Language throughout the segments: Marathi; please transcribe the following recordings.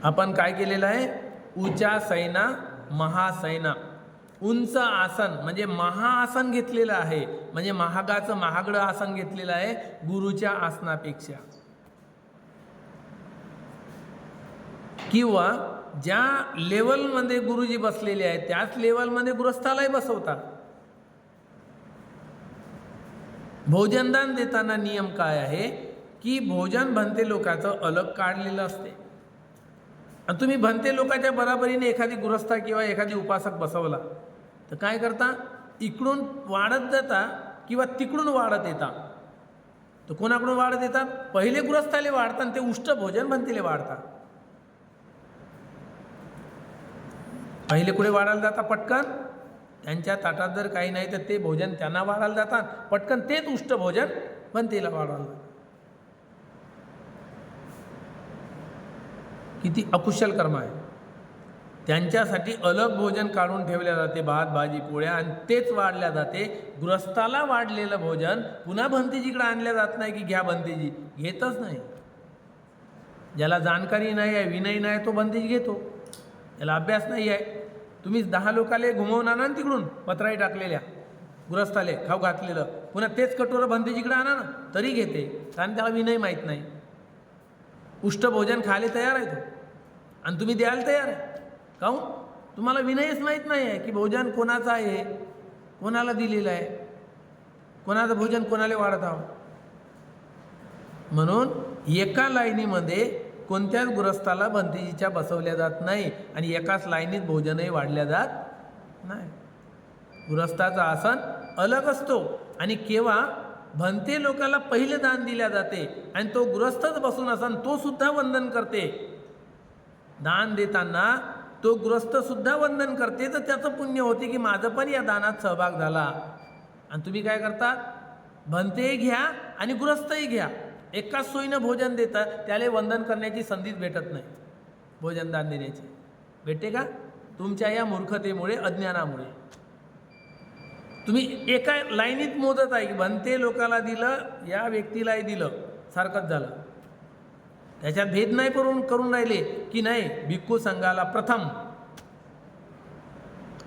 आपण काय केलेलं आहे? उचासैना महासैना. उंच आसन म्हणजे महाआसन घेतलेलं आहे, म्हणजे महागाचं महागडं आसन घेतलेलं आहे गुरुच्या आसनापेक्षा. किंवा ज्या लेवलमध्ये गुरुजी बसलेले आहेत त्याच लेवलमध्ये गृहस्थालाही बसवतात. भोजनदान देताना नियम काय आहे की भोजन भंते लोकांचं अलग काढलेलं असते. आणि तुम्ही भंते लोकांच्या बराबरीने एखादी गृहस्था किंवा एखादी उपासक बसवला तर काय करता? इकडून वाढत जाता किंवा तिकडून वाढत येता. तर कोणाकडून वाढत येतात? पहिले गृहस्थाले वाढतात आणि ते उष्ट भोजन भंतेले वाढतात. पहिले कुठे वाढायला जातात? पटकन त्यांच्या ताटात जर काही नाही तर ते भोजन त्यांना वाढायला जातात, पटकन तेच उष्ट भोजन भंतेला वाढायला जातात. किती अकुशल कर्म आहे. त्यांच्यासाठी अलग भोजन काढून ठेवले जाते, भात भाजी पोळ्या, आणि तेच वाढल्या जाते. गृहस्थाला वाढलेलं भोजन पुन्हा भंतेजीकडे आणल्या जात नाही की घ्या भंतेजी, घेतच नाही. ज्याला जाणकारी नाही आहे, विनय नाही, तो भंतेजी घेतो. त्याला अभ्यास नाही आहे. तुम्ही 10 लोकाले घुमवून आणा ना तिकडून पत्राई टाकलेल्या गृहस्थाले खाऊ घातलेलं, पुन्हा तेच कटोरं भंतेजीकडे आणा ना तरी घेते, कारण त्याला विनय माहीत नाही. उष्ट भोजन खायला तयार आहे तो आणि तुम्ही द्यायला तयार आहे. काहून? तुम्हाला विनयच माहीत नाही आहे की भोजन कोणाचं आहे, कोणाला दिलेलं आहे, कोणाचं भोजन कोणाला वाढत आहो. म्हणून एका लाईनीमध्ये कोणत्याच गृहस्थाला भंतेजीच्या बसवल्या जात नाही आणि एकाच लाईनीत भोजनही वाढल्या जात नाही. गृहस्थाचं आसन अलग असतो आणि केव्हा भंते लोकाला पहिले दान दिल्या जाते आणि तो गृहस्थच बसून असन तो सुद्धा वंदन करते. दान देताना तो गृहस्थ सुद्धा वंदन करते, तर त्याचं पुण्य होते की माझं पण या दानात सहभाग झाला. आणि तुम्ही काय करतात? भंतेही घ्या आणि गृहस्थही घ्या, एकाच सोयीनं भोजन देतात, त्याला वंदन करण्याची संधीच भेटत नाही. भोजन दान देण्याची भेटते का? तुमच्या या मूर्खतेमुळे, अज्ञानामुळे. तुम्ही एका लाईनीत मोजत आहे की भंते लोकाला दिलं, या व्यक्तीलाही दिलं, सारखंच झालं. त्याच्यात भेद नाही करून राहिले की नाही भिक्खू संघाला प्रथम,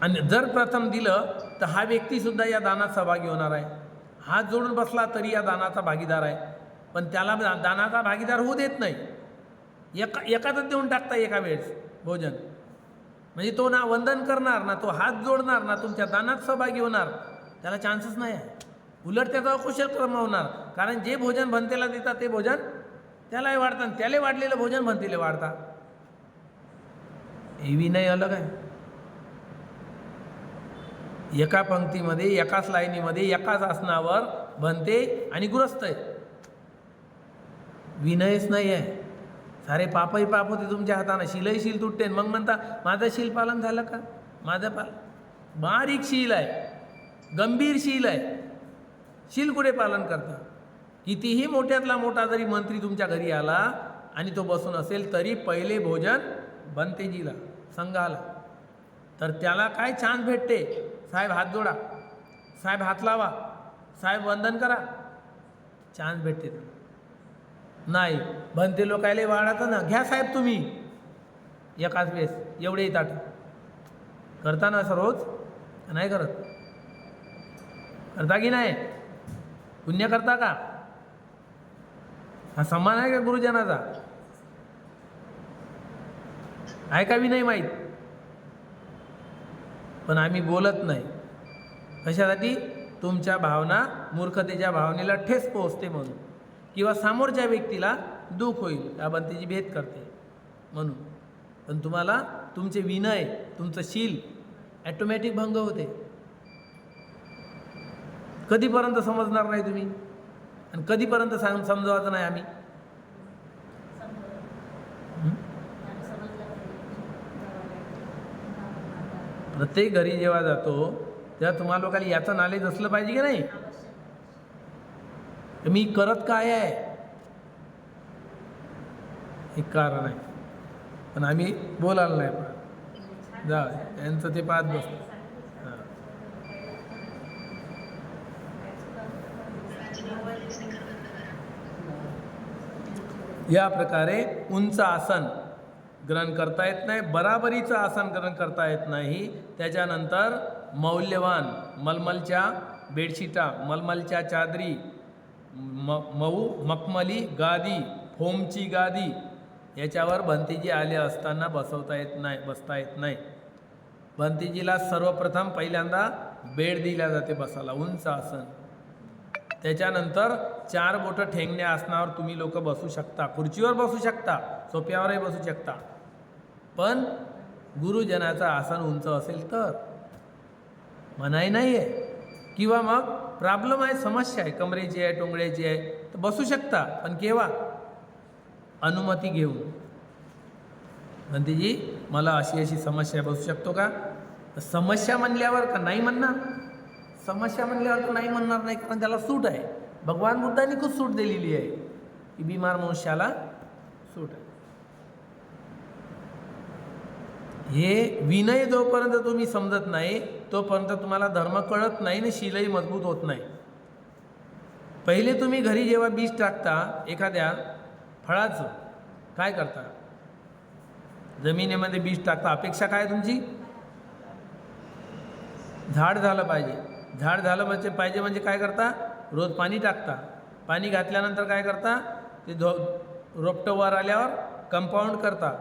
आणि जर प्रथम दिलं तर हा व्यक्तीसुद्धा या दानात सहभागी होणार आहे. हात जोडून बसला तरी या दानाचा भागीदार आहे, पण त्याला दानाचा भागीदार होऊ देत नाही. एकाच देऊन टाकता एका वेळेस भोजन, म्हणजे तो ना वंदन करणार, ना तो हात जोडणार, ना तुमच्या दानात सहभागी होणार, त्याला चान्सच नाही आहे. उलट त्याचा अकुशल कर्म होणार, कारण जे भोजन भंतेला देतात ते भोजन त्यालाही वाढतात, त्याला वाढलेलं भोजन भंतेला वाढतात. हे विनय अलग आहे. एका पंक्तीमध्ये, एकाच लाईनीमध्ये, एकाच आसनावर भंते आणि गृहस्थ आहे. विनयच नाही आहे. सारे पापही पाप होते तुमच्या हातानं, शीलही शील तुटते. मग म्हणता माझं शील पालन झालं का? माझं बारीक शील आहे, गंभीर शील आहे. शील कुठे पालन करता? कितीही मोठ्यातला मोठा जरी मंत्री तुमच्या घरी आला आणि तो बसून असेल तरी पहिले भोजन भंतेजीला, संघाला, तर त्याला काय चान्स भेटते? साहेब हात जोडा, साहेब हात लावा, साहेब वंदन करा, चान्स भेटते. नाही, भंते लोकायला वाढायचं ना, घ्या साहेब तुम्ही एकाच वेळेस एवढे ताट. करता ना असं रोज? नाही करत? करता की नाही? पुण्य करता का? हा सन्मान आहे का गुरुजनाचा? आहे का? नाही माहीत, पण आम्ही बोलत नाही. कशासाठी? तुमच्या भावना, मूर्खतेच्या भावनेला ठेस पोहोचते म्हणून, किंवा समोरच्या व्यक्तीला दुःख होईल, या भंतेची भेद करते म्हणून. पण तुम्हाला तुमचे विनय, तुमचं शील ॲटोमॅटिक भंग होते. कधीपर्यंत समजणार नाही तुम्ही? आणि कधीपर्यंत समजवायचं नाही आम्ही? प्रत्येक घरी जेव्हा जातो तेव्हा तुम्हाला लोकांना याचं नॉलेज असलं पाहिजे की नाही? मी करत काय आहे हे कारण आहे, पण आम्ही बोलायला नाही. पण जा यांचं ते पाहत बसतो. या प्रकारे उंच आसन ग्रहण करता येत नाही, बराबरीचं आसन ग्रहण करता येत नाही. त्याच्यानंतर मौल्यवान मलमलच्या बेडशीटा, मलमलच्या चादरी, मऊ मखमली गादी, फोमची गादी, याच्यावर भंतेजी आले असताना बसता येत नाही. भंतेजीला सर्वप्रथम पहिल्यांदा बेड दिला जाते बसायला, उंच आसन. त्याच्यानंतर 4 बोटं ठेंगण्या आसनावर तुम्ही लोक बसू शकता, खुर्चीवर बसू शकता, सोफ्यावरही बसू शकता, पण गुरुजनाचं आसन उंच असेल तर मनाई नाही आहे. किंवा मग प्रॉब्लेम आहे, समस्या आहे, कमरेची आहे, टोंगळ्याची आहे, तर बसू शकता, पण केव्हा? अनुमती घेऊन. भंतेजी मला अशी अशी समस्या आहे, बसू शकतो का? समस्या म्हणल्यावर का नाही म्हणणार? समस्या म्हणल्यावर तर नाही म्हणणार नाही, कारण त्याला सूट आहे. भगवान बुद्धांनी खूप सूट दिलेली आहे की बिमार मनुष्याला सूट आहे. हे विनय जोपर्यंत तुम्ही समजत नाही तोपर्यंत तुम्हाला धर्म कळत नाही आणि शीलही मजबूत होत नाही. पहिले तुम्ही घरी जेव्हा बीज टाकता एखाद्या फळाचं, काय करता? जमिनीमध्ये बीज टाकता, अपेक्षा काय तुमची? झाड झालं पाहिजे. झाड झालं म्हणजे काय करता? रोज पाणी टाकता. पाणी घातल्यानंतर काय करता? ते रोपटं वर आल्यावर कंपाऊंड करता.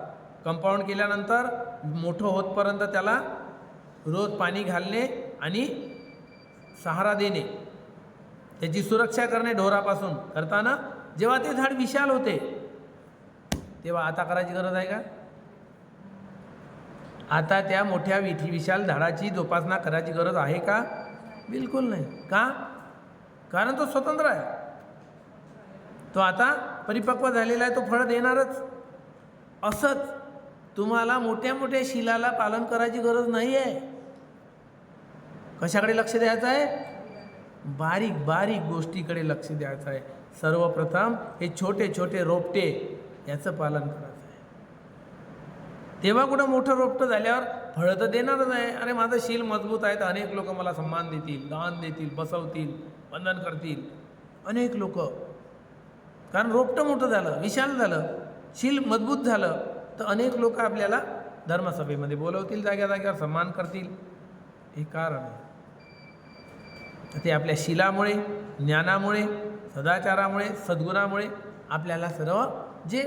कंपाऊंड केल्यानंतर मोठं होतपर्यंत त्याला रोज पाणी घालणे आणि सहारा देणे, त्याची सुरक्षा करणे ढोरापासून करताना. जेव्हा ते झाड विशाल होते तेव्हा आता करायची गरज आहे का? आता त्या मोठ्या विशाल झाडाची जोपासना करायची गरज आहे का? बिलकुल नाही. का? कारण तो स्वतंत्र आहे. तो आता परिपक्व झालेला आहे, तो फळ देणारच. असंच तुम्हाला मोठ्या मोठ्या शिलाला पालन करायची गरज नाही आहे. कशाकडे लक्ष द्यायचं आहे? बारीक बारीक गोष्टीकडे लक्ष द्यायचं आहे. सर्वप्रथम हे छोटे छोटे रोपटे याचं पालन करायचं आहे. तेव्हा कुठं मोठं रोपटं झाल्यावर फळं तर देणारच आहे. अरे माझं शील मजबूत आहे तर अनेक लोक मला सन्मान देतील, दान देतील, बसवतील, वंदन करतील, अनेक लोक. कारण रोपटं मोठं झालं, विशाल झालं, शील मजबूत झालं तर अनेक लोक आपल्याला धर्मसभेमध्ये बोलवतील, जाग्या जाग्यावर सन्मान करतील. हे कारण आहे. ते आपल्या शीलामुळे, ज्ञानामुळे, सदाचारामुळे, सद्गुणामुळे आपल्याला सर्व जे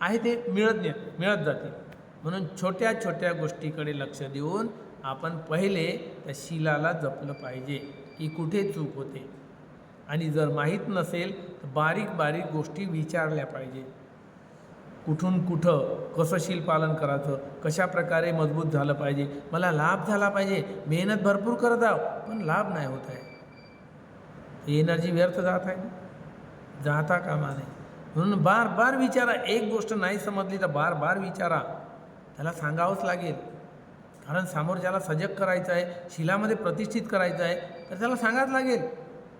आहे ते मिळत जाते. म्हणून छोट्या छोट्या गोष्टीकडे लक्ष देऊन आपण पहिले त्या शीलाला जपलं पाहिजे की कुठे चूक होते. आणि जर माहीत नसेल तर बारीक बारीक गोष्टी विचारल्या पाहिजे. कुठून कुठं कसं शील पालन करायचं, कशा प्रकारे मजबूत झालं पाहिजे, मला लाभ झाला पाहिजे, मेहनत भरपूर करत आहो पण लाभ नाही होत आहे, एनर्जी व्यर्थ जात आहे, जाता कामा नाही. म्हणून बार बार विचारा. एक गोष्ट नाही समजली तर बार बार विचारा. त्याला सांगावंच लागेल, कारण समोरच्याला सजग करायचं आहे, शिलामध्ये प्रतिष्ठित करायचं आहे तर त्याला सांगावंच लागेल.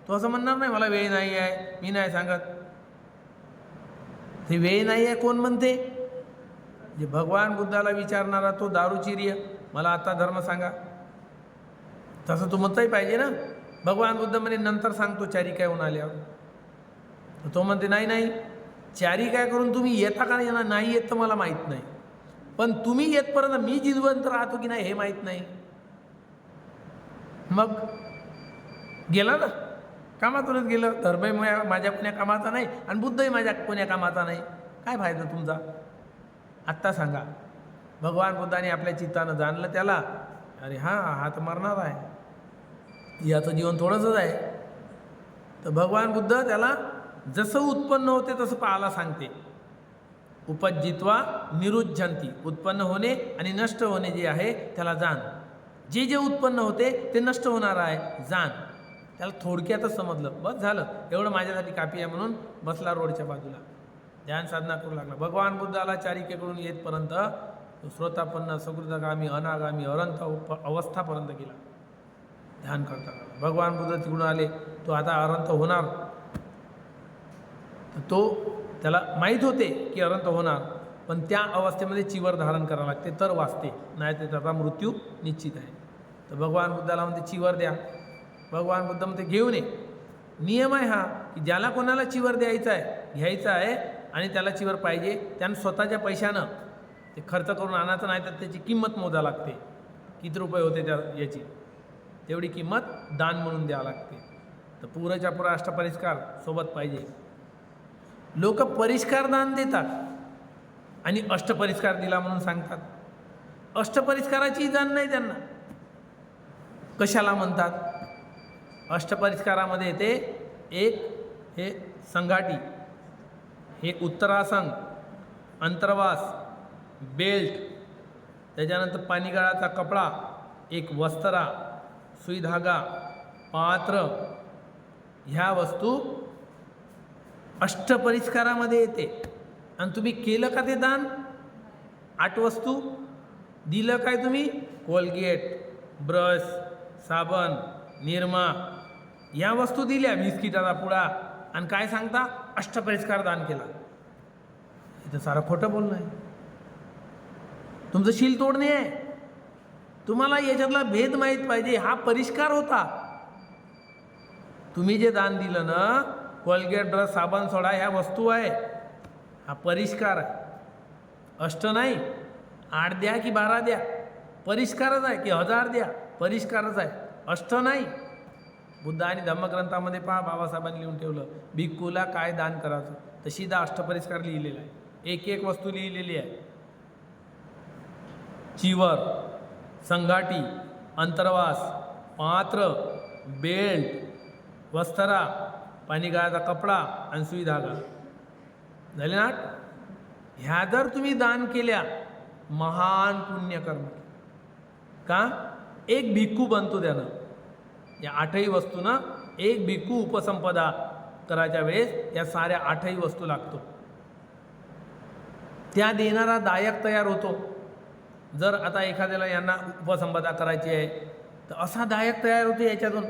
तो असं म्हणणार नाही मला वेळ नाही आहे, मी नाही सांगत. ते वेळ नाही आहे कोण म्हणते? जे भगवान बुद्धाला विचारणारा तो दारूचिर्य, मला आता धर्म सांगा, तसं तू म्हणताही पाहिजे ना. भगवान बुद्ध म्हणे नंतर सांगतो चारी काय होऊन आल्यावर. तर तो म्हणते नाही नाही, चारी काय करून तुम्ही येता का नाही? नाही येत तर मला माहीत नाही, पण तुम्ही येतपर्यंत मी जिवंत राहतो की नाही हे माहीत नाही. मग गेला ना, कामातूनच गेलं. धर्मही माझ्या कोण्या कामाचा नाही आणि बुद्धही माझ्या कोण्या कामाचा नाही. काय फायदा तुमचा? आत्ता सांगा. भगवान बुद्धाने आपल्या चित्तानं जाणलं त्याला, अरे हा तर मरणार आहे, याचं जीवन थोडंसंच आहे. तर भगवान बुद्ध त्याला जसं उत्पन्न होते तसं पाहायला सांगते. उपजित्वा निरुज्जंती, उत्पन्न होणे आणि नष्ट होणे जे आहे त्याला जाण. जे जे उत्पन्न होते ते नष्ट होणार आहे, जाण. त्याला थोडक्यातच समजलं, बस झालं, एवढं माझ्यासाठी काफी आहे. म्हणून बसला रोडच्या बाजूला, ध्यान साधना करू लागला. भगवान बुद्धाला चारिकेकडून येतपर्यंत श्रोतापन्न, सकृतगामी, अनागामी, अनंत अवस्थापर्यंत गेला ध्यान करता. भगवान बुद्ध तिकडून आले, तो आता अनंत होणार. तर तो त्याला माहीत होते की अनंत होणार, पण त्या अवस्थेमध्ये चिवर धारण करावं लागते तर वाचते, नाही तर त्याचा मृत्यू निश्चित आहे. तर भगवान बुद्धाला म्हणते चिवर द्या. भगवान बुद्ध म्हणते घेऊन ये. नियम आहे हा की ज्याला कोणाला चिवर द्यायचा आहे, घ्यायचा आहे आणि त्याला चिवर पाहिजे, त्यानं स्वतःच्या पैशानं ते खर्च करून आणायचं नाही तर त्याची किंमत मोजा लागते, किती रुपये होते त्या याची, तेवढी किंमत दान म्हणून द्यावं लागते. तर पुराच्या पुरा अष्टपरिष्कार सोबत पाहिजे. लोक परिष्कार दान देतात आणि अष्टपरिष्कार दिला म्हणून सांगतात. अष्टपरिष्काराची जाण नाही त्यांना. कशाला म्हणतात? अष्टपरिष्कारामध्ये येते एक हे संघाटी, हे उत्तरासन, अंतर्वास, बेल्ट, त्याच्यानंतर पाणीगळाचा कपडा, एक वस्त्रा, सुईधागा, पात्र, ह्या वस्तू अष्टपरिष्कारामध्ये येते. आणि तुम्ही केलं का ते दान? 8 वस्तू दिलं काय तुम्ही? कोलगेट, ब्रश, साबण, निरमा, या वस्तू दिल्या, बिस्किटाचा पुडा, आणि काय सांगता? अष्टपरिष्कार दान केला. इथं सारं खोटं बोलणं आहे. तुमचं शील तोडणे आहे. तुम्हाला याच्यातला भेद माहीत पाहिजे. हा परिष्कार होता. तुम्ही जे दान दिलं ना, कोलगेट, ब्रश, साबण, सोडा, ह्या वस्तू आहे, हा परिष्कार आहे. अष्ट नाही. 8 द्या की 12 द्या, परिष्कारच आहे. की 1000 द्या, परिष्कारच आहे. अष्ट नाही. बुद्ध आणि धम्मग्रंथामध्ये पहा, बाबासाहेबांनी लिहून ठेवलं भिक्खूला काय दान करायचं, तर सीधा अष्टपरिष्कार लिहिलेला आहे. एक वस्तू लिहिलेली आहे. चिवर, संघाटी, अंतर्वास, पात्र, बेल्ट, वस्त्रा, पाणीगळाचा कपडा आणि सुई धागा. झाले ना? ह्या जर तुम्ही दान केल्या, महान पुण्यकर्म. का? एक भिक्खू बनतो त्यानं. या 8ही वस्तू ना, एक भिक्खू उपसंपदा करायच्या वेळेस या साऱ्या 8ही वस्तू लागतो. त्या देणारा दायक तयार होतो. जर आता एखाद्याला यांना उपसंपदा करायची आहे तर असा दायक तयार होतो याच्यातून,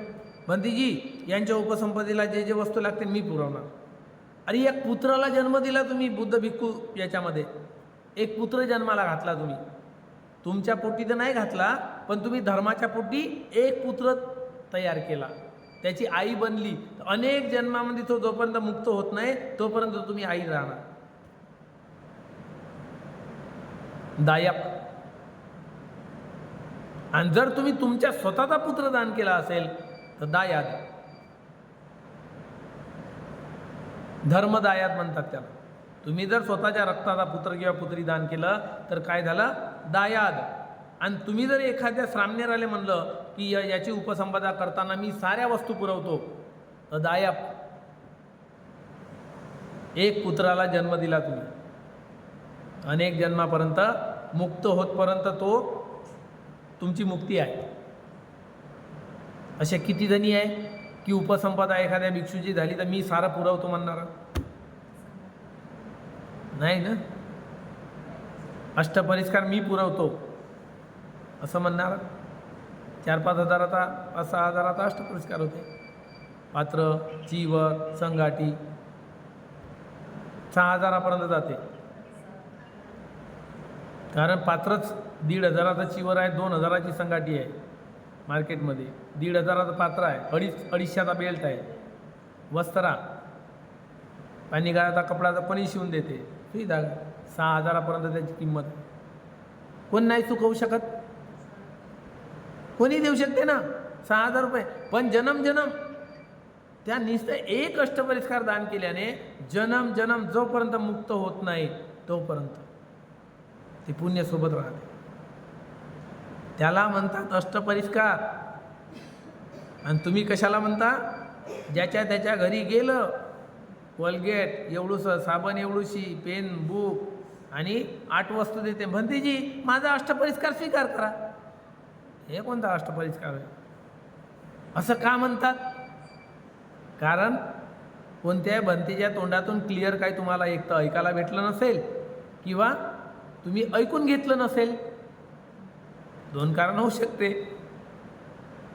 भंतीजी यांच्या उपसंपदेला जे जे वस्तू लागते मी पुरवणार. अरे एक पुत्राला जन्म दिला तुम्ही, बुद्ध भिक्खू याच्यामध्ये एक पुत्र जन्माला घातला तुम्ही. तुमच्या पोटी तर नाही घातला, पण तुम्ही धर्माच्या पोटी एक पुत्र तयार केला, त्याची आई बनली. अनेक जन्मामध्ये तो जोपर्यंत मुक्त होत नाही तोपर्यंत तुम्ही आई राहणार. दायक. आणि जर तुम्ही तुमच्या स्वतःचा पुत्र दान केला असेल तर दायाद, धर्मदायाद म्हणतात त्याला. तुम्ही जर स्वतःच्या रक्ताचा पुत्र किंवा पुत्री दान केलं तर काय झालं? दायाद. आणि तुम्ही जर एखाद्या सामनेराले म्हणलं की याची उपसंपदा करताना मी साऱ्या वस्तू पुरवतो, तर दायक. एक पुत्राला जन्म दिला तुम्ही, अनेक जन्मापर्यंत मुक्त होतपर्यंत तो तुमची मुक्ती आहे. असे किती जणी आहे की उपसंपदा एखाद्या भिक्षूची झाली तर मी सारं पुरवतो म्हणणार? नाही ना. अष्टपरिष्कार मी पुरवतो असं म्हणणार. 4-5 हजाराचा 5-6 हजाराचा अष्टपरिष्कार होते. पात्र, चिवर, संघाटी 6 हजारापर्यंत जाते. कारण पात्रच 1,500चा चिवर आहे, 2,000ची संघाटी आहे मार्केटमध्ये, 1,500चं पात्र आहे, 250चा बेल्ट आहे, वस्त्रा, पाणीगळाचा कपडाचा पणी शिवून देते, सुई धागा. 6 हजारापर्यंत त्याची किंमत. कोण नाही चुकवू शकत? कोणी देऊ शकते ना 6,000 रुपये. पण जन्म त्या नुसतं एक अष्टपरिष्कार दान केल्याने जन्म जोपर्यंत मुक्त होत नाही तोपर्यंत ते पुण्यसोबत राहते. त्याला म्हणतात अष्टपरिष्कार. आणि तुम्ही कशाला म्हणता? ज्याच्या त्याच्या घरी गेलं, कोलगेट एवढूसं, साबण एवढूशी, पेन, बुक आणि 8 वस्तू देते, भंतीजी माझा अष्टपरिष्कार स्वीकार करा. हे कोणता अष्टपरिष्कार आहे? असं का म्हणतात? कारण कोणत्याही भंतीच्या तोंडातून क्लिअर काही तुम्हाला एक तर ऐकायला भेटलं नसेल किंवा तुम्ही ऐकून घेतलं नसेल. 2 कारण होऊ शकते.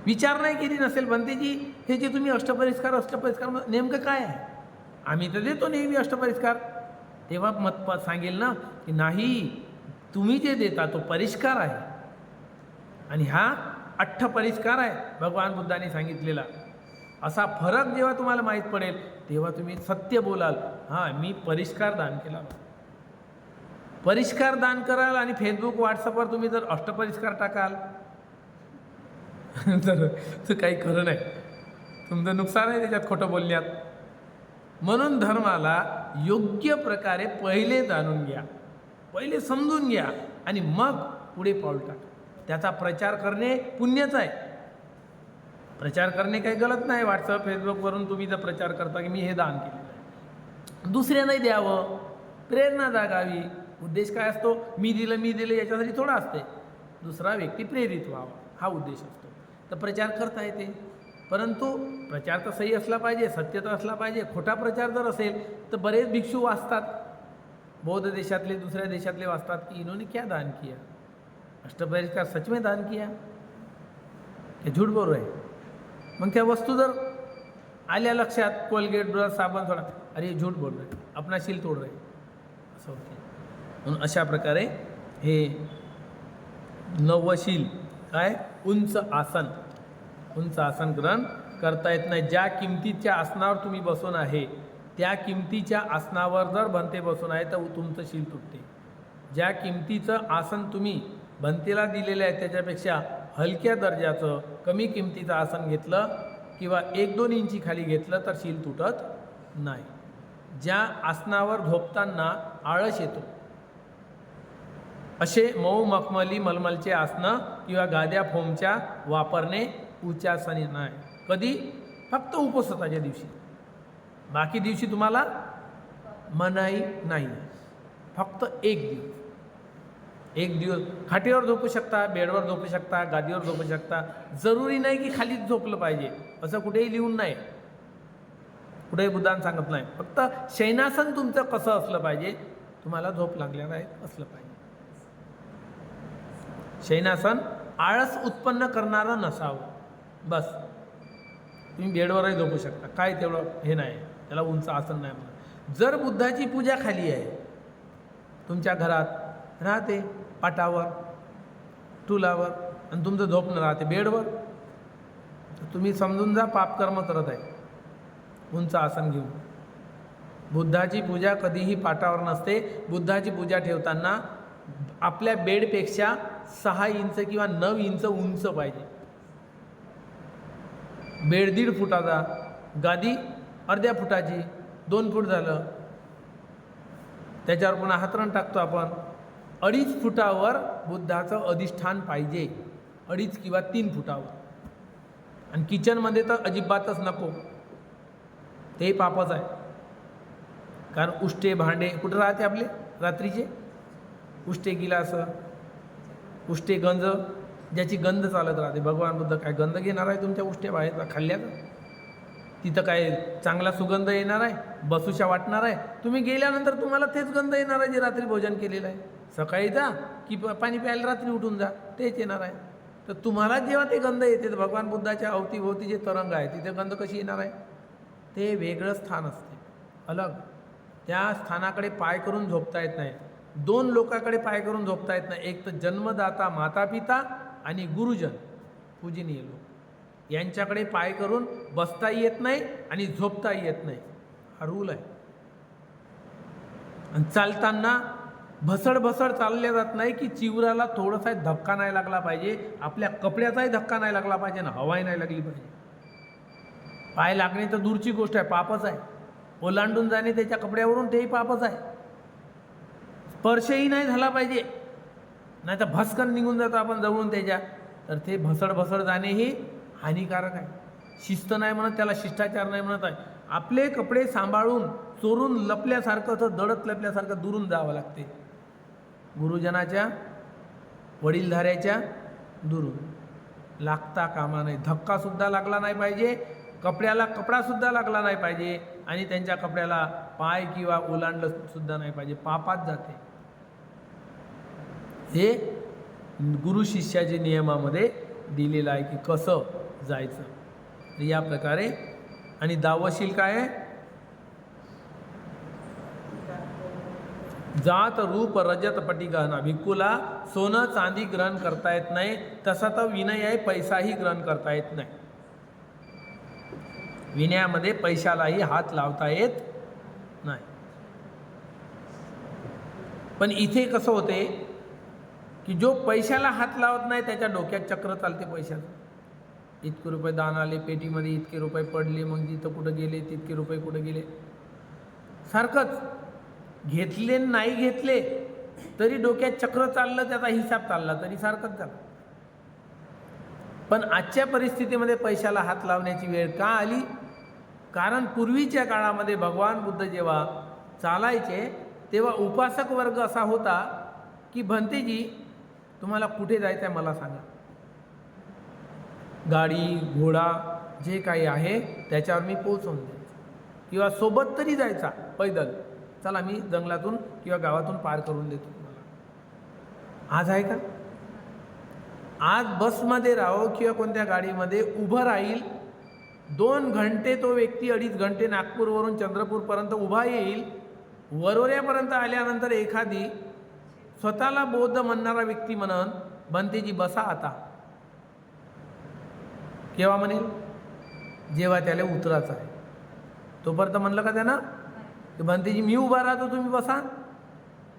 विचार नाही केली नसेल भंतेजी, हे जे तुम्ही अष्टपरिष्कार नेमकं काय आहे? आम्ही तर देतो नेहमी अष्टपरिष्कार. तेव्हा मत सांगेल ना की नाही, तुम्ही जे देता तो परिष्कार आहे आणि हा अष्टपरिष्कार आहे भगवान बुद्धांनी सांगितलेला. असा फरक जेव्हा तुम्हाला माहीत पडेल तेव्हा तुम्ही सत्य बोलाल, हां मी परिष्कार दान केला. परिष्कार दान कराल आणि फेसबुक व्हॉट्सअपवर तुम्ही जर अष्टपरिष्कार टाकाल तर काही खरं नाही, तुमचं नुकसान आहे त्याच्यात खोटं बोलण्यात. म्हणून धर्माला योग्य प्रकारे पहिले जाणून घ्या, पहिले समजून घ्या आणि मग पुढे पाऊल टाका. त्याचा प्रचार करणे पुण्यच आहे. प्रचार करणे काही गलत नाही. व्हॉट्सअप फेसबुकवरून तुम्ही जर प्रचार करता की मी हे दान केलेलं आहे, दुसऱ्यांनाही द्यावं, प्रेरणा जागावी. उद्देश काय असतो? मी दिलं याच्यासाठी थोडा असते, दुसरा व्यक्ती प्रेरित व्हावा हा उद्देश असतो. तर प्रचार करता येते, परंतु प्रचार तर सही असला पाहिजे, सत्य तर असला पाहिजे. खोटा प्रचार जर असेल तर बरेच भिक्षू वाचतात, बौद्ध देशातले दुसऱ्या देशातले वाचतात की इन्होंने क्या दान किया, अष्टपरिष्कार सच में दान किया, हे झूठ बोल रहे. मग त्या वस्तू जर आल्या लक्षात, कोलगेट ब्रश साबण थोडा, अरे झूठ बोल रहे, अपना शील तोड रहे, असं होते. म्हणून अशा प्रकारे हे नवशील काय उंच आसन, उंच आसन ग्रहण करता येत नाही. ज्या किमतीच्या आसनावर तुम्ही बसून आहे त्या किमतीच्या आसनावर जर भंते बसून आहे तर तुमचं शील तुटते. ज्या किमतीचं आसन तुम्ही भंतेला दिलेलं आहे त्याच्यापेक्षा हलक्या दर्जाचं कमी किमतीचं आसन घेतलं किंवा 1-2 इंची खाली घेतलं तर शील तुटत नाही. ज्या आसनावर झोपताना आळस येतो असे मऊ मखमली मलमलचे आसनं किंवा गाद्या फोमच्या वापरणे उच्चासनी नाही. कधी? फक्त उपवासाच्या दिवशी, बाकी दिवशी तुम्हाला मनाई नाही. फक्त एक दिवस खाटीवर झोपू शकता, बेडवर झोपू शकता, गादीवर झोपू शकता. जरुरी नाही की खालीच झोपलं पाहिजे असं कुठेही लिहून नाही, कुठेही बुद्धान सांगत नाही. फक्त शयनासन तुमचं कसं असलं पाहिजे, तुम्हाला झोप लागल्यावर असलं पाहिजे. शयनासन आळस उत्पन्न करणारं नसावं, बस. तुम्ही बेडवरही झोपू शकता, काय तेवढं हे नाही, त्याला उंच आसन नाही म्हणत. जर बुद्धाची पूजा खाली आहे, तुमच्या घरात राहते पाटावर टुलावर आणि तुमचं झोपणं राहते बेडवर, तर तुम्ही समजून जा पापकर्म करत आहे उंच आसन घेऊन. बुद्धाची पूजा कधीही पाटावर नसते. बुद्धाची पूजा ठेवताना आपल्या बेडपेक्षा 6 इंच किंवा 9 इंच उंच पाहिजे. बेड 1.5 फुटाचा, गादी अर्ध्या फुटाची, 2 फूट झालं. त्याच्यावर पुन्हा हातरण टाकतो आपण. 2.5 फुटावर बुद्धाचं अधिष्ठान पाहिजे, 2.5 किंवा 3 फुटावर. आणि किचनमध्ये तर अजिबातच नको, ते पापच आहे. कारण उष्टे भांडे कुठं राहते आपले रात्रीचे, उष्टे गिलास, उष्टे गंज, ज्याची गंध चालत राहते. भगवान बुद्ध काय गंध घेणार आहे तुमच्या उष्टे बाहेर खाल्ल्याचं? तिथं काय चांगला सुगंध येणार आहे, बसूशा वाटणार आहे? तुम्ही गेल्यानंतर तुम्हाला तेच गंध येणार आहे जे रात्री भोजन केलेलं आहे. सकाळी जा की पाणी प्यायला रात्री उठून जा, तेच येणार आहे. तर तुम्हाला जेव्हा ते गंध येते तर भगवान बुद्धाच्या अवतीभोवती जे तरंग आहे तिथे गंध कशी येणार आहे? ते वेगळं स्थान असते, अलग. त्या स्थानाकडे पाय करून झोपता येत नाही. 2 लोकांकडे पाय करून झोपता येत नाही, एक तर जन्मदाता माता पिता आणि गुरुजन पूजनीय लोक, यांच्याकडे पाय करून बसताही येत नाही आणि झोपताही येत नाही. हा रूल आहे. आणि चालताना भसड चालल्या जात नाही की चिवराला थोडासा धक्का नाही लागला पाहिजे, आपल्या कपड्याचाही धक्का नाही लागला पाहिजे ना हवाही नाही लागली पाहिजे. पाय लागणे तर दूरची गोष्ट आहे, पापच आहे. ओलांडून जाणे त्याच्या कपड्यावरून तेही पापच आहे. स्पर्शही नाही झाला पाहिजे, नाही तर भस्कन निघून जातो आपण जवळून त्याच्या, तर ते भसड जाणे ही हानिकारक आहे. शिस्त नाही म्हणत त्याला, शिष्टाचार नाही म्हणत आहे. आपले कपडे सांभाळून चोरून लपल्यासारखं तर दडत लपल्यासारखं दुरून जावं लागते. गुरुजनाच्या वडीलधाऱ्याच्या दुरून लागता कामा नाही. धक्कासुद्धा लागला नाही पाहिजे, कपड्याला कपडासुद्धा लागला नाही पाहिजे आणि त्यांच्या कपड्याला पाय किंवा ओलांडलं सुद्धा नाही पाहिजे, पापात जाते. हे गुरु शिष्याच्या नियमामध्ये दिलेलं आहे की कसं जायचं. या प्रकारे. आणि दावशील काय आहे? जात रूप रजत पटी गहना. भिक्खूला सोनं चांदी ग्रहण करता येत नाही, तसा तर विनय आहे, पैसाही ग्रहण करता येत नाही. विनयामध्ये पैशालाही हात लावता येत नाही. पण इथे कसं होते की जो पैशाला हात लावत नाही त्याच्या डोक्यात चक्र चालते पैशाचं. इतके रुपये दान आले पेटीमध्ये, इतके रुपये पडले, मग तिथं कुठं गेले, तितके रुपये कुठं गेले. सारखंच घेतले नाही घेतले तरी डोक्यात चक्र चाललं, त्याचा हिसाब चालला तरी सारखंच झालं. पण आजच्या परिस्थितीमध्ये पैशाला हात लावण्याची वेळ का आली? कारण पूर्वीच्या काळामध्ये भगवान बुद्ध जेव्हा चालायचे तेव्हा उपासक वर्ग असा होता की भंतेजी तुम्हाला कुठे जायचं आहे मला सांगा, गाडी घोडा जे काही आहे त्याच्यावर मी पोहोचवून द्यायचं, किंवा सोबत तरी जायचा पैदल, चला मी जंगलातून किंवा गावातून पार करून देतो तुम्हाला. आज आहे का? आज बसमध्ये राहो किंवा कोणत्या गाडीमध्ये उभं राहील, 2 घंटे तो व्यक्ती 2.5 घंटे नागपूरवरून चंद्रपूरपर्यंत उभा येईल. वरोऱ्यापर्यंत आल्यानंतर एखादी स्वतःला बौद्ध म्हणणारा व्यक्ती म्हणन भंतेजी बसा आता, केव्हा म्हणेल? जेव्हा त्याला उतरायचं आहे. तोपर्यंत म्हणलं का त्यानं की भंतेजी मी उभा राहतो तुम्ही बसा?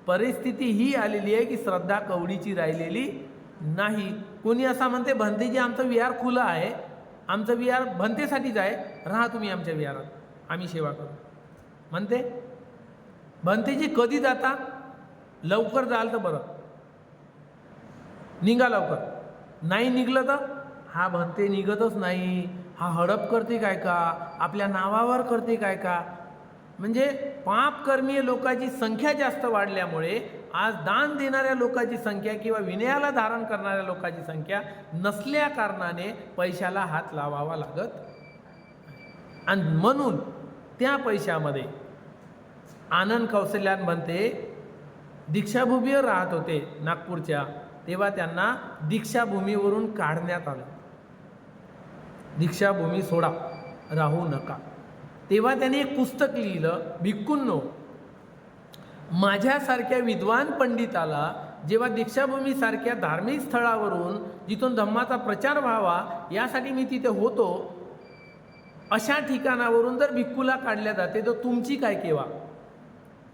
परिस्थिती ही आलेली आहे की श्रद्धा कवडीची राहिलेली नाही. कोणी असा म्हणते भंतेजी आमचं विहार खुलं आहे, आमचं विहार भंतेसाठीच आहे, राहा तुम्ही आमच्या विहारात, आम्ही सेवा करू म्हणते. भंतेजी कधी जाता? लवकर जाल तर बरं, निघा लवकर. नाही निघलं तर हा भंते निघतच नाही, हा हडप करते काय का, आपल्या नावावर करते काय का. म्हणजे पापकर्मीय लोकांची संख्या जास्त वाढल्यामुळे आज दान देणाऱ्या लोकांची संख्या किंवा विनयाला धारण करणाऱ्या लोकांची संख्या नसल्या कारणाने पैशाला हात लावावा लागत. आणि म्हणून त्या पैशामध्ये आनंद कौशल्यान म्हणते दीक्षाभूमीवर राहत होते नागपूरच्या, तेव्हा त्यांना दीक्षाभूमीवरून काढण्यात आलं. दीक्षाभूमी सोडा, राहू नका. तेव्हा त्यांनी एक पुस्तक लिहिलं, भिक्खूंनो माझ्यासारख्या विद्वान पंडिताला जेव्हा दीक्षाभूमीसारख्या धार्मिक स्थळावरून जिथून धम्माचा प्रचार व्हावा यासाठी मी तिथे होतो, अशा ठिकाणावरून जर भिक्खूला काढल्या जाते तर तुमची काय केव्हा.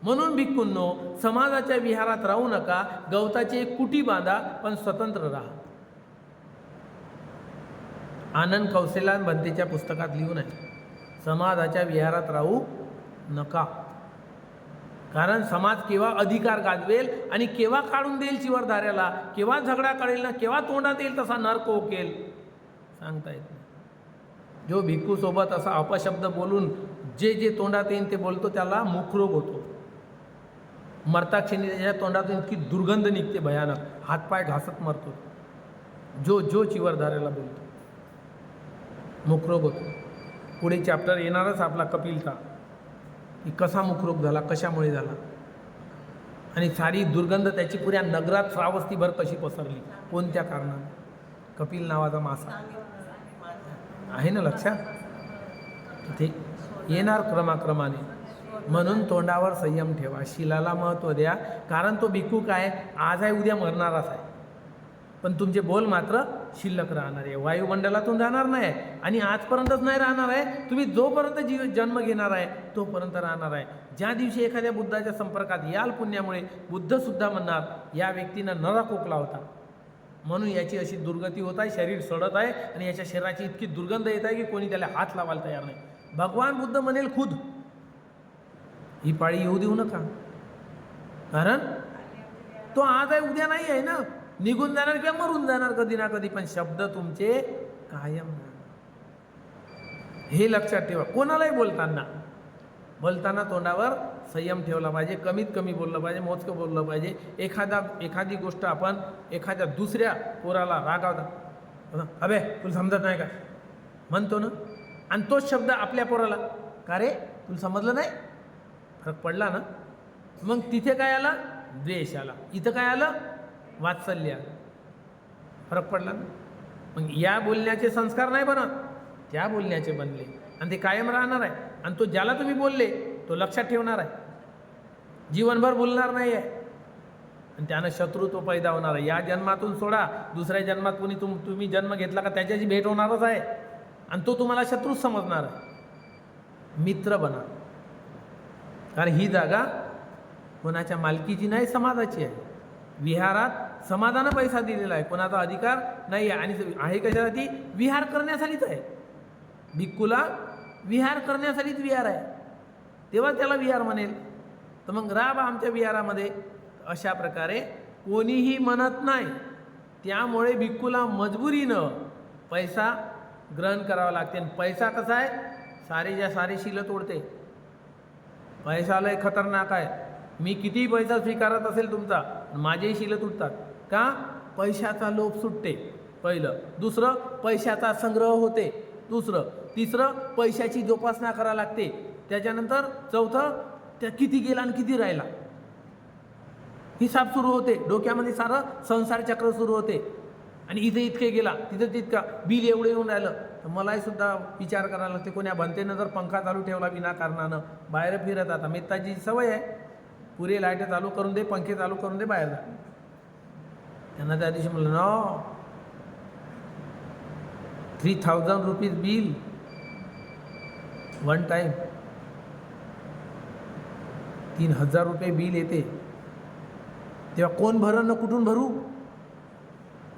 म्हणून भिक्खूंनो समाजाच्या विहारात राहू नका, गवताची एक कुटी बांधा पण स्वतंत्र राहा. आनंद कौशल्यान भंतेच्या पुस्तकात लिहून आहे समाजाच्या विहारात राहू नका. कारण समाज केव्हा अधिकार गाजवेल आणि केव्हा काढून देईल चिवरधाऱ्याला, केव्हा झगडा कळेल ना केव्हा तोंडात येईल तसा नर्क ओकेल सांगता येत नाही. जो भिक्खू सोबत असा अपशब्द बोलून जे जे तोंडात येईल ते बोलतो त्याला मुखरोग होतो. मरताक्षणी त्याच्या तोंडातून इतकी दुर्गंध निघते भयानक, हातपाय घासत मरतो जो जो चिवरधाऱ्याला बोलतो, मुखरोग होतो. पुढे चॅप्टर येणारच आपला कपिलचा, की कसा मुखरोग झाला, कशामुळे झाला, आणि सारी दुर्गंध त्याची पुऱ्या नगरात श्रावस्तीभर कशी पसरली, कोणत्या कारणाने. कपिल नावाचा मासा आहे ना लक्षात, तिथे येणार क्रमाक्रमाने. म्हणून तोंडावर संयम ठेवा, शिलाला महत्त्व द्या. कारण तो भिक्खू काय आज आहे उद्या मरणारच आहे, पण तुमचे बोल मात्र शिल्लक राहणार आहे, वायुमंडलातून जाणार नाही आणि आजपर्यंतच नाही राहणार आहे. तुम्ही जोपर्यंत जन्म घेणार आहे तोपर्यंत राहणार आहे. ज्या दिवशी एखाद्या बुद्धाच्या संपर्कात याल पुण्यामुळे बुद्धसुद्धा म्हणणार या व्यक्तीनं नरा खोकला होता म्हणून याची अशी दुर्गती होत आहे, शरीर सडत आहे आणि याच्या शरीराची इतकी दुर्गंध येत आहे की कोणी त्याला हात लावायला तयार नाही. भगवान बुद्ध म्हणेल खुद ही पाळी येऊ देऊ नका, कारण तो आज आहे उद्या नाही आहे ना, निघून जाणार किंवा मरून जाणार कधी ना कधी, पण शब्द तुमचे कायम हे लक्षात ठेवा. कोणालाही बोलताना तोंडावर संयम ठेवला पाहिजे, कमीत कमी बोललं पाहिजे, मोजकं बोललं पाहिजे. एखादी गोष्ट आपण एखाद्या दुसऱ्या पोराला रागावता, अबे तुला समजत नाही का म्हणतो ना, आणि तोच शब्द आपल्या पोराला का रे तुला समजलं नाही, फरक पडला ना. मग तिथे काय आला? द्वेष आला. इथं काय आलं? वात्सल्य आलं. फरक पडला ना. मग या बोलण्याचे संस्कार नाही बनत, त्या बोलण्याचे बनले आणि ते कायम राहणार आहे. आणि तो ज्याला तुम्ही बोलले तो लक्षात ठेवणार आहे, जीवनभर बोलणार नाही आहे, आणि त्यानं शत्रुत्व पैदा होणार आहे. या जन्मातून सोडा, दुसऱ्या जन्मात कोणी तुम्ही जन्म घेतला का त्याच्याशी भेट होणारच आहे आणि तो तुम्हाला शत्रूच समजणार आहे. मित्र बना, कारण ही जागा कोणाच्या मालकीची नाही, समाजाची आहे. विहारात समाजानं पैसा दिलेला आहे, कोणाचा अधिकार नाही आहे. आणि आहे कशासाठी? विहार करण्यासाठीच आहे. भिक्खूला विहार करण्यासाठीच विहार आहे, तेव्हा त्याला विहार म्हणेल. तर मग राब आमच्या विहारामध्ये, अशा प्रकारे कोणीही म्हणत नाही. त्यामुळे भिक्खूला मजबुरीनं पैसा ग्रहण करावा लागते. आणि पैसा कसा आहे? सारीच्या सारी शीलं तोडते. पैसा लय खतरनाक आहे. मी कितीही पैसा स्वीकारत असेल तुमचा, माझेही शीलं तुटतात. का? पैशाचा लोभ सुटते पहिलं. दुसरं, पैशाचा संग्रह होते. दुसरं. तिसरं, पैशाची जोपासना करावी लागते. त्याच्यानंतर चौथं, त्या किती गेला आणि किती राहिला हिसाब सुरू होते. डोक्यामध्ये सारं संसार चक्र सुरू होते. आणि इथे इतके गेला, तिथं तितका, बिल एवढं येऊन राहिलं. तर मलाही सुद्धा विचार करायला लागते. कोण्या भंतेनं जर पंखा चालू ठेवला विनाकारणानं, बाहेर फिरत, आता मेहताची सवय आहे, पुरे लाईट चालू करून दे, पंखे चालू करून दे, बाहेर जा. त्यांना त्या दिवशी म्हणलं, no, 3000 rupees bill one time, 3000 रुपये बिल येते. तेव्हा कोण भरण ना कुठून भरू?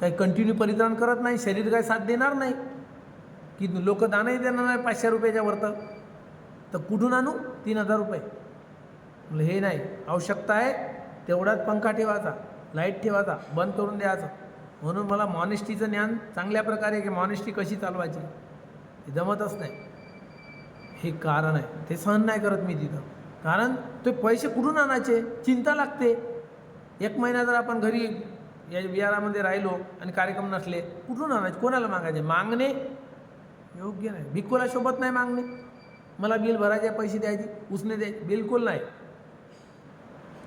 काही कंटिन्यू परिधान करत नाही, शरीर काय साथ देणार नाही, की लोक दानही देणार नाही 500 रुपयाच्या वरतं. तर कुठून आणू 3000 रुपये? म्हणलं हे नाही, आवश्यकता आहे तेवढाच पंखा ठेवायचा, लाईट ठेवायचा, बंद करून द्यायचं. म्हणून मला मॉनेस्टीचं ज्ञान चांगल्या प्रकारे, की मॉनेस्टी कशी चालवायची हे जमतच नाही. हे कारण आहे, ते सहन नाही करत मी तिथं. कारण ते पैसे कुठून आणायचे, चिंता लागते. एक महिना जर आपण घरी या विहारामध्ये राहिलो आणि कार्यक्रम नसले, कुठून आणायचे, कोणाला मागायचे? मागणे योग्य नाही. भिक्खूला शोभत नाही मागणे. मला बिल भरायचे, पैसे द्यायचे, उसने द्यायचे, बिलकुल नाही.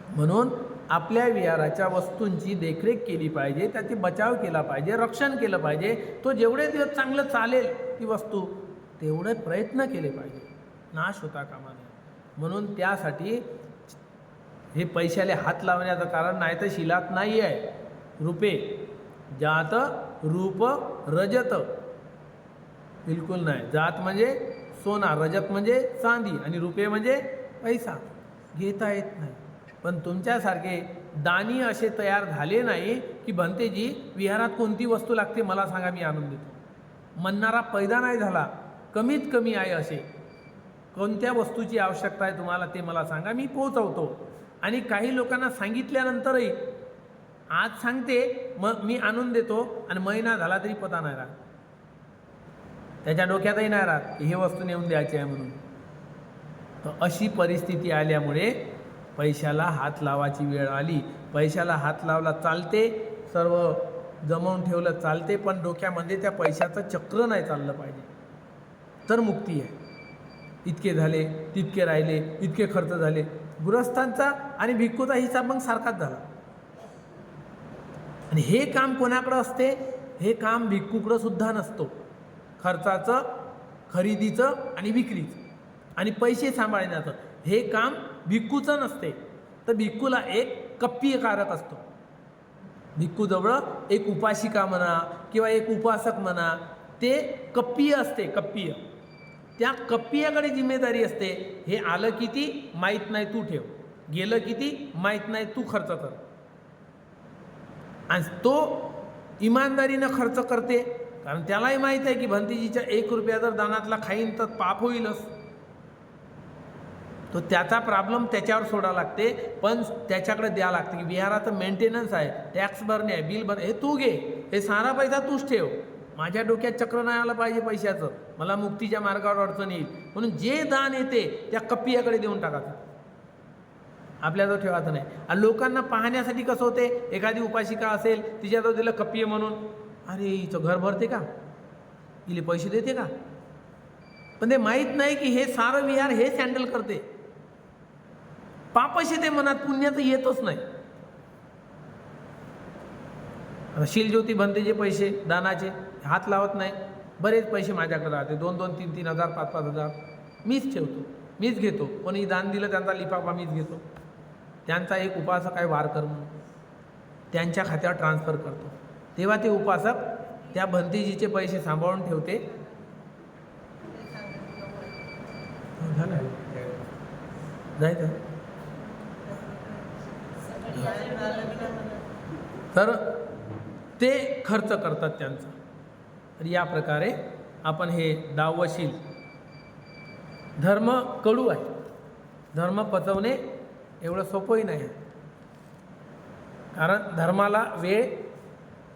म्हणून आपल्या विहाराच्या वस्तूंची देखरेख केली पाहिजे, त्याची बचाव केला पाहिजे, रक्षण केलं पाहिजे. तो जेवढे दिवस चांगलं चालेल ती वस्तू, तेवढे प्रयत्न केले पाहिजे, नाश होता कामा नये. म्हणून त्यासाठी हे पैशाले हात लावण्याचं कारण नाही तर शिलात नाही आहे. रुपे जात रूप रजत, बिलकुल नाही. जात म्हणजे सोना, रजत म्हणजे चांदी, आणि रुपये म्हणजे पैसा. घेता येत नाही. पण तुमच्यासारखे दानी असे तयार झाले नाही की भंतेजी विहारात कोणती वस्तू लागते मला सांगा, मी आणून देतो. म्हणणारा पैदा नाही झाला. कमीत कमी आहे असे, कोणत्या वस्तूची आवश्यकता आहे तुम्हाला ते मला सांगा, मी पोहोचवतो. आणि काही लोकांना सांगितल्यानंतरही आज सांगते, मग मी आणून देतो, आणि महिना झाला तरी पता नाही राहत, त्याच्या डोक्यातही नाही राहत हे वस्तू नेऊन द्यायची आहे म्हणून. तर अशी परिस्थिती आल्यामुळे पैशाला हात लावायची वेळ आली. पैशाला हात लावला चालते, सर्व जमवून ठेवलं चालते, पण डोक्यामध्ये त्या पैशाचं चक्र नाही चाललं पाहिजे, तर मुक्ती आहे. इतके झाले, तितके राहिले, इतके खर्च झाले. गृहस्थांचा आणि भिक्खूचा हिसाब मग सारखाच झाला. आणि हे काम कोणाकडं असते? हे काम भिक्खूकडं सुद्धा नसतो. खर्चाचं, खरेदीचं आणि विक्रीचं आणि पैसे सांभाळण्याचं हे काम भिक्खूचं नसते. तर भिक्खूला एक कप्पीयकारक असतो. भिक्खूजवळ एक उपासिका म्हणा किंवा एक उपासक म्हणा, ते कप्पीय असते. कप्पीय, त्या कप्पीयाकडे जिम्मेदारी असते. हे आलं किती माहीत नाही, तू ठेव. गेलं किती माहीत नाही, तू खर्च कर. आणि तो इमानदारीनं खर्च करते, कारण त्यालाही माहीत आहे की भंतीजीच्या 1 रुपया जर दानातला खाईन तर पाप होईलच. तो त्याचा प्रॉब्लेम त्याच्यावर सोडावं लागते, पण त्याच्याकडे द्यावं लागते की विहाराचं मेंटेनन्स आहे, टॅक्स भरणे आहे, बिल भरणे, हे तू घे, हे सारा पैसा तूच ठेव. माझ्या डोक्यात चक्र नाही आलं पाहिजे पैशाचं, मला मुक्तीच्या मार्गावर अडचण येईल. म्हणून जे दान येते त्या कप्पीयाकडे देऊन टाकायचं, आपल्याजवळ ठेवायचं नाही. आणि लोकांना पाहण्यासाठी कसं होते, एखादी उपासिका असेल तिच्याजवळ दिलं कप्पीय म्हणून, अरे हिचं घर भरते का, हिला पैसे देते का, पण ते माहीत नाही की हे सारं विहार हेच हँडल करते. पापच येते मनात, पुण्याचं येतच नाही. शीलज्योती भंतेचे पैसे दानाचे हात लावत नाही. बरेच पैसे माझ्याकडे राहते, 2-2, 3-3 हजार, 5-5 हजार मीच ठेवतो, मीच घेतो. कोणी दान दिलं त्यांचा लिफाफा मीच घेतो. त्यांचा एक उपासक आहे वारकर म्हणून, त्यांच्या खात्यावर ट्रान्सफर करतो. तेव्हा ते उपासक त्या भंतेजीचे पैसे सांभाळून ठेवते. जायचं तर ते खर्च करतात त्यांचा. तर या प्रकारे आपण हे 10वं शील, धर्म कडू आहे, धर्म पचवणे एवढं सोपंही नाही, कारण धर्माला वेळ